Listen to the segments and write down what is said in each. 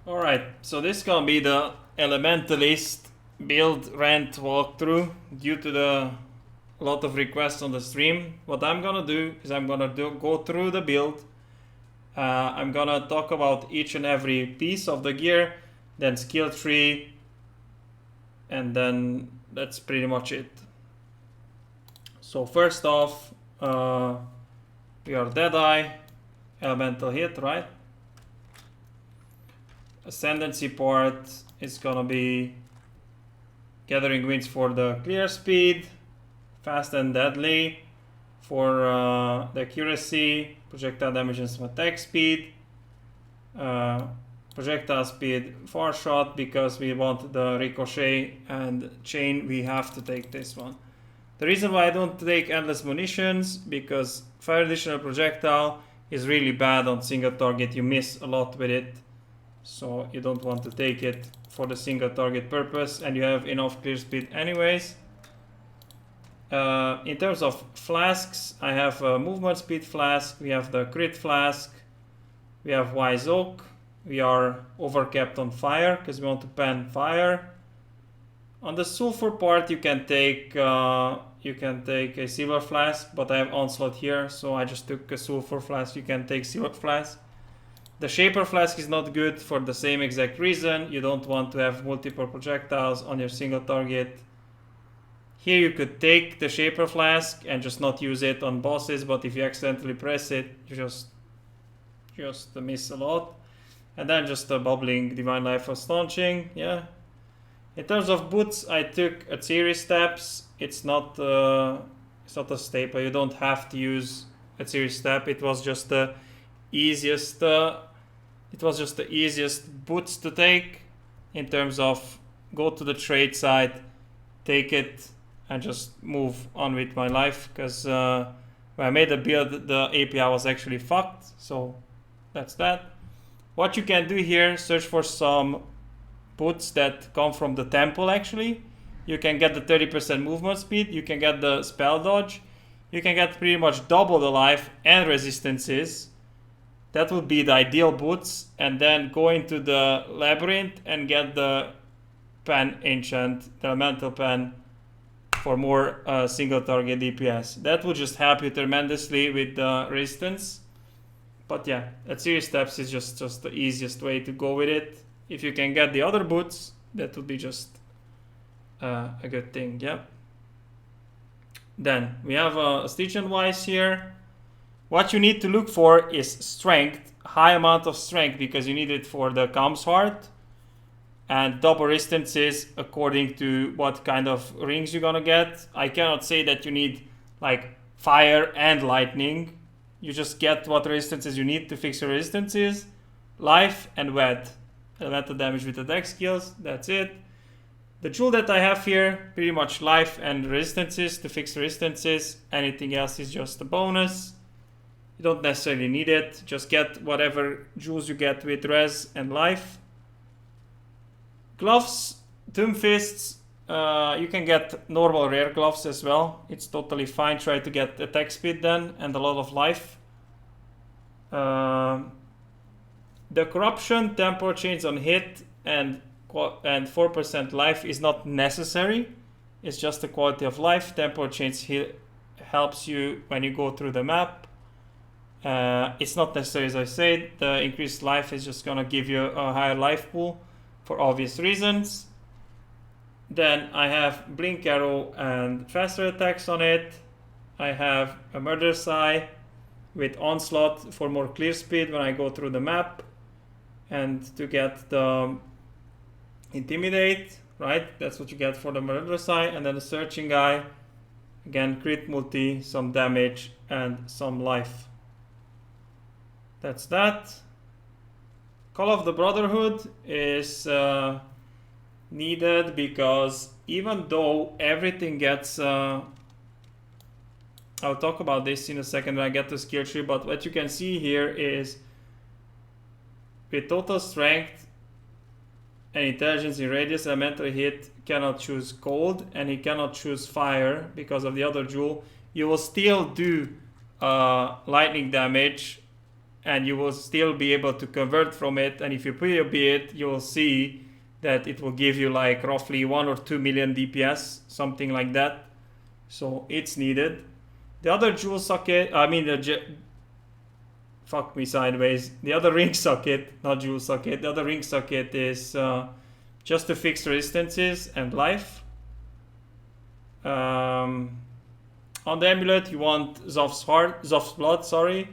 Alright, so this is gonna be the Elementalist build Rant walkthrough due to the lot of requests on the stream. What I'm gonna do is I'm gonna go through the build. I'm gonna talk about each and every piece of the gear, then skill tree, and then that's pretty much it. So first off, we are Deadeye, elemental hit, right? Ascendancy part is gonna be Gathering Winds for the clear speed, fast and deadly for the accuracy, projectile damage and some attack speed, projectile speed far shot because we want the ricochet and chain, we have to take this one. The reason why I don't take endless munitions, because fire additional projectile is really bad on single target, you miss a lot with it, so you don't want to take it for the single target purpose, and you have enough clear speed anyways. In terms of flasks, I have a movement speed flask, we have the crit flask, we have wise oak, we are overcapped on fire because we want to pan fire. On the sulfur part you can take a silver flask, but I have onslaught here, so I just took a sulfur flask. You can take silver flask. The shaper flask is not good for the same exact reason. You don't want to have multiple projectiles on your single target. Here you could take the shaper flask and just not use it on bosses, but if you accidentally press it, you just miss a lot. And then just a bubbling divine life for staunching, yeah. In terms of boots, I took a series steps. It's not a staple. You don't have to use a series step. It was just the easiest. Boots to take in terms of go to the trade site, take it, and just move on with my life. Because when I made the build, the API was actually fucked. So that's that. What you can do here, search for some boots that come from the temple actually. You can get the 30% movement speed, you can get the spell dodge, you can get pretty much double the life and resistances. That would be the ideal boots, and then go into the labyrinth and get the pen enchant, the elemental pen, for more single target DPS. That would just help you tremendously with the resistance. But yeah, at series steps is just the easiest way to go with it. If you can get the other boots, that would be just a good thing, yeah. Then we have a Stygian Wise here. What you need to look for is strength, high amount of strength, because you need it for the Calm's Heart, and double resistances according to what kind of rings you're gonna get. I cannot say that you need like fire and lightning. You just get what resistances you need to fix your resistances, life and wet. Elemental damage with attack skills, that's it. The jewel that I have here, pretty much life and resistances to fix resistances. Anything else is just a bonus. You don't necessarily need it, just get whatever jewels you get with res and life. Gloves, Tomb Fists, you can get normal rare gloves as well. It's totally fine, try to get attack speed then and a lot of life. The corruption, temporal chains on hit and 4% life is not necessary. It's just the quality of life. Temporal chains helps you when you go through the map. It's not necessary, as I said. The increased life is just gonna give you a higher life pool for obvious reasons. Then I have Blink Arrow and faster attacks on it. I have a Murderous Eye with Onslaught for more clear speed when I go through the map. And to get the Intimidate, right? That's what you get for the Murderous Eye. And then the Searching Eye, again crit multi, some damage and some life. That's that. Call of the Brotherhood is needed because even though everything gets I'll talk about this in a second when I get to skill tree, but what you can see here is with total strength and intelligence in radius, elemental hit cannot choose cold and he cannot choose fire because of the other jewel. You will still do lightning damage and you will still be able to convert from it. And if you put your bid, you will see that it will give you like roughly 1 or 2 million DPS, something like that. So it's needed. The other jewel socket, fuck me sideways. The other ring socket, not jewel socket, the other ring socket is just to fix resistances and life. On the amulet, you want Zoph's blood, sorry,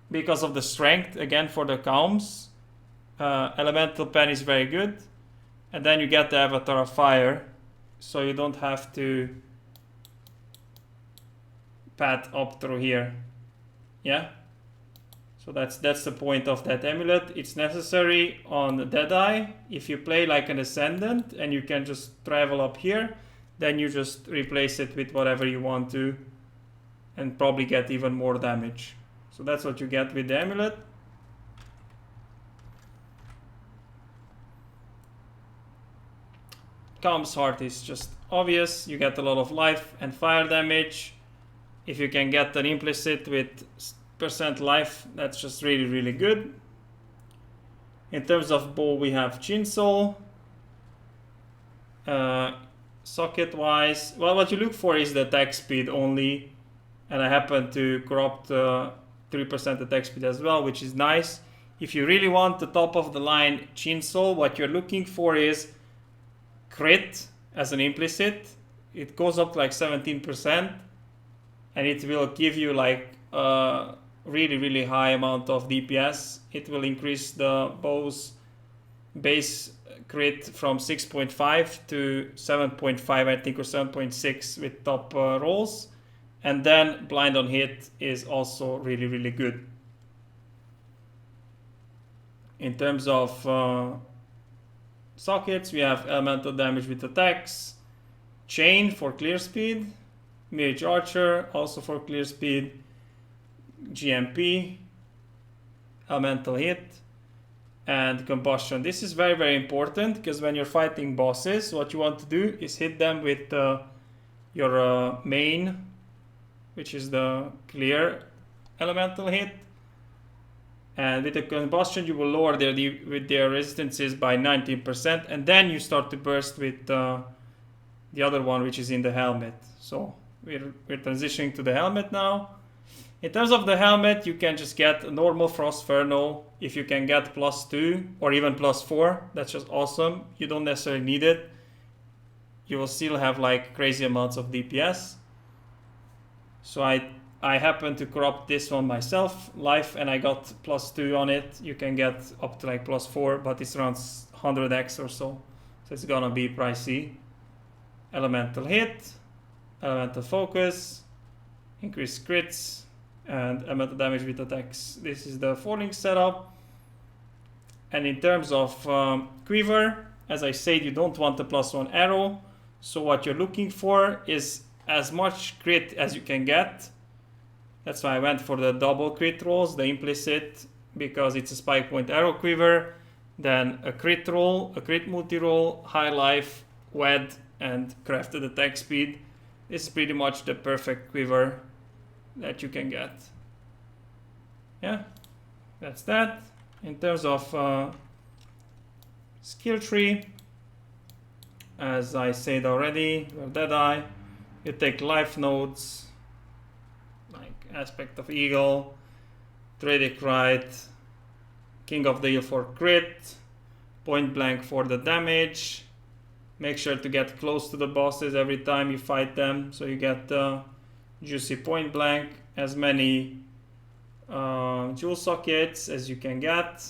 because of the strength, again, for the calms. Elemental pen is very good. And then you get the avatar of fire, so you don't have to path up through here. Yeah? So that's the point of that amulet. It's necessary on the Deadeye. If you play like an Ascendant and you can just travel up here, then you just replace it with whatever you want to and probably get even more damage. So that's what you get with the amulet. Calm's Heart is just obvious. You get a lot of life and fire damage. If you can get an implicit with percent life, that's just really, really good. In terms of bow, we have Chinsoul. Socket wise, well, what you look for is the attack speed only, and I happen to corrupt 3% attack speed as well, which is nice. If you really want the top of the line Chinsoul, what you're looking for is crit as an implicit. It goes up to like 17%, and it will give you like a really, really high amount of DPS. It will increase the bow's base crit from 6.5 to 7.5, I think, or 7.6 with top rolls. And then blind on hit is also really, really good. In terms of sockets, we have elemental damage with attacks, chain for clear speed, mage archer also for clear speed, GMP, elemental hit, and combustion. This is very, very important because when you're fighting bosses, what you want to do is hit them with your main, which is the clear elemental hit. And with the combustion, you will lower their resistances by 19%, and then you start to burst with the other one, which is in the helmet. So we're transitioning to the helmet now. In terms of the helmet, you can just get a normal Frostferno. If you can get +2 or even +4, that's just awesome. You don't necessarily need it. You will still have like crazy amounts of DPS. So I happen to corrupt this one myself, life, and I got +2 on it. You can get up to like +4, but it's around 100x or so. So it's gonna be pricey. Elemental hit, elemental focus, increased crits, and elemental damage with attacks. This is the 4-link setup. And in terms of quiver, as I said, you don't want the +1 arrow. So what you're looking for is as much crit as you can get. That's why I went for the double crit rolls, the implicit, because it's a spike point arrow quiver, then a crit roll, a crit multi-roll, high life, wed, and crafted attack speed. This is pretty much the perfect quiver that you can get. Yeah, that's that. In terms of skill tree, as I said already, Deadeye, you take life nodes, like Aspect of Eagle, Tradic Right, King of the Hill for crit, Point Blank for the damage. Make sure to get close to the bosses every time you fight them, so you get juicy Point Blank, as many jewel sockets as you can get.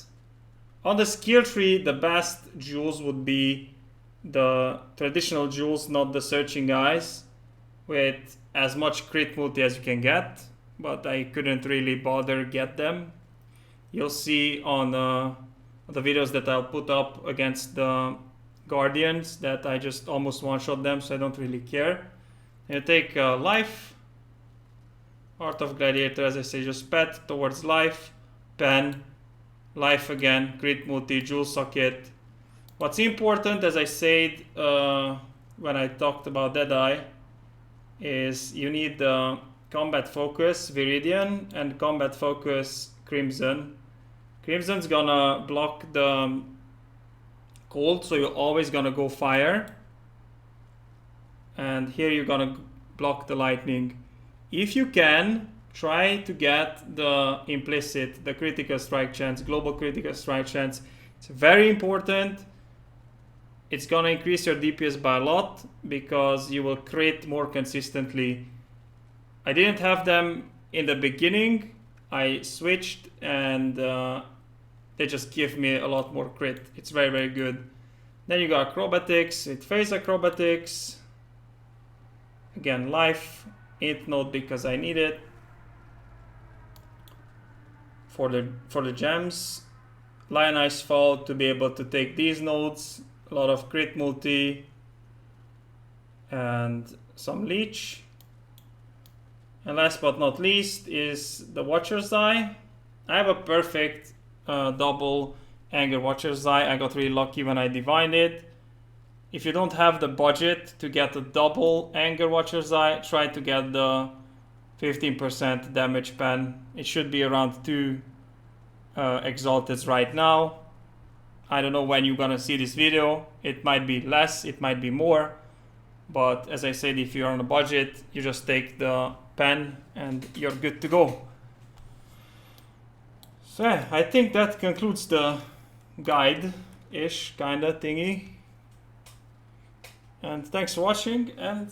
On the skill tree, the best jewels would be the traditional jewels, not the searching eyes, with as much crit multi as you can get, but I couldn't really bother get them. You'll see on the videos that I'll put up against the Guardians that I just almost one-shot them, so I don't really care. And you take life, Art of Gladiator, as I say, just pet towards life, pen, life again, crit multi, jewel socket. What's important, as I said when I talked about Deadeye, is you need the combat focus Viridian and combat focus Crimson. Crimson's gonna block the cold, so you're always gonna go fire. And here you're gonna block the lightning. If you can, try to get the implicit, the critical strike chance, global critical strike chance. It's very important. It's gonna increase your DPS by a lot because you will crit more consistently. I didn't have them in the beginning. I switched and they just give me a lot more crit. It's very, very good. Then you got acrobatics, it phase acrobatics. Again, life, int node because I need it. For the gems, Lionized Fall to be able to take these nodes. A lot of crit multi and some leech. And last but not least is the Watcher's Eye. I have a perfect double Anger Watcher's Eye. I got really lucky when I divined it. If you don't have the budget to get a double Anger Watcher's Eye, try to get the 15% damage pen. It should be around 2 Exalteds right now. I don't know when you're gonna see this video. It might be less, it might be more. But as I said, if you're on a budget, you just take the pen and you're good to go. So yeah, I think that concludes the guide-ish kinda thingy. And thanks for watching and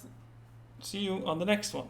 see you on the next one.